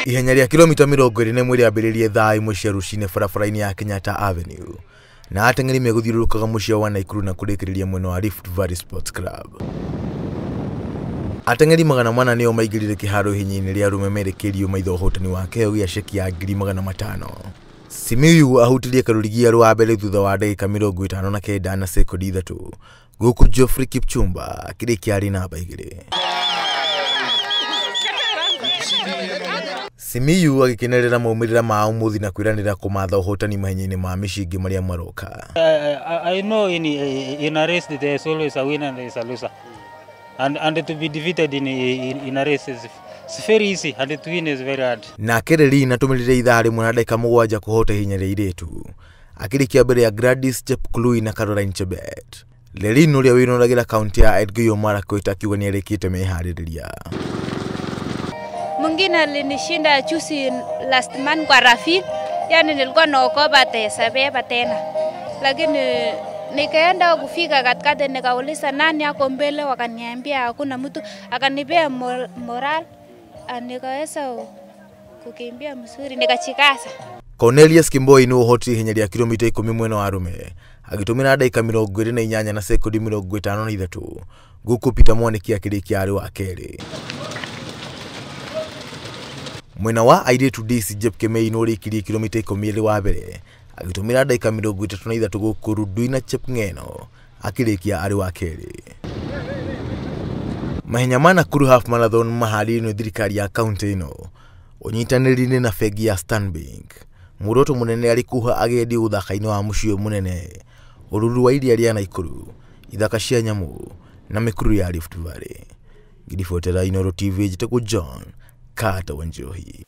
Ihenya rĩa kilomita 20 rĩambĩrĩirie thaa 1 cia rũcinĩ barabara-inĩ ya Kenyatta Avenue. Na ateng'eri megũthiũrũrũkaga mũciĩ wa Nakuru na kũrĩkĩrĩria mwena wa Rift Valley Sports Club. Ateng'eri 400 nĩo maingĩrire kĩharo ihenya-inĩ rĩa arũme merĩkĩrio maitho ũhotani wa kĩheo gĩa ceki ya 500,000. Simiyu ahutirie karũrigia rwa mbere thutha wa ndagĩka 59 na sekondi 3. Gũkũ Geoffrey Kipchumba akĩrĩkia arĩ namba 2. Simiyu agĩkenerera maumĩrĩra ma ũmũthĩ na kwĩranĩra kũmatha ũhotani mahenya-inĩ ma mĩcingi marĩa maroka. I know in a race there is always a winner and there is a loser. And to be defeated in a race is very easy, and to win is very hard. Na Kereri na tũmĩrire ithaa rĩmwe na ndagĩka 7 kũhota ihenya rĩa airĩtu. Akĩrĩkia mbere ya Gladys Chepkului na Caroline Chebet. Lerin ũrĩa wĩnoragĩra kaunti ya Elgeyo Marakwet akiuga nĩarĩkĩte meharĩrĩria. Mwingine alinishinda juzi last month kwa Rafi, yani nilikuwa naogopa sabeba tena, lakini nikaenda kufika katikati nikauliza nani ako mbele, wakaniambia hakuna mtu, akanipea moral, nikaweza kukimbia mzuri, nikachikaza. Cornelius Kimboi nĩ ũhoti ihenya rĩa kilomita 10 mwena wa arũme agĩtũmĩra ndagĩka 28 na sekondi 53. Gũkũ Peter Mwanĩki akĩrĩkia arĩ wa kerĩ. Mwena wa airĩtu Daisy Jepkemei nĩ ũrĩkirie kilomita 10 wa mbere agĩtũmĩra ndagĩka 33 gũkũ Rudwina Chepng'eno akĩrĩkia arĩ wa kerĩ. Mahenya ma Nakuru half marathon maharĩrĩirio nĩ thirikari ya kaunti ĩno ũnyitanĩri-inĩ na bengi ya Stanbic. Muoroto mũnene arĩ kuha agendi ũthaka-inĩ wa mũciĩ mũnene, ũruru wa iria rĩa Nakuru, ithaka cia nyamũ na mĩkuru ya Rift Valley. Ngiribotera Inooro TV njĩtagwo John Carter Wanjohi.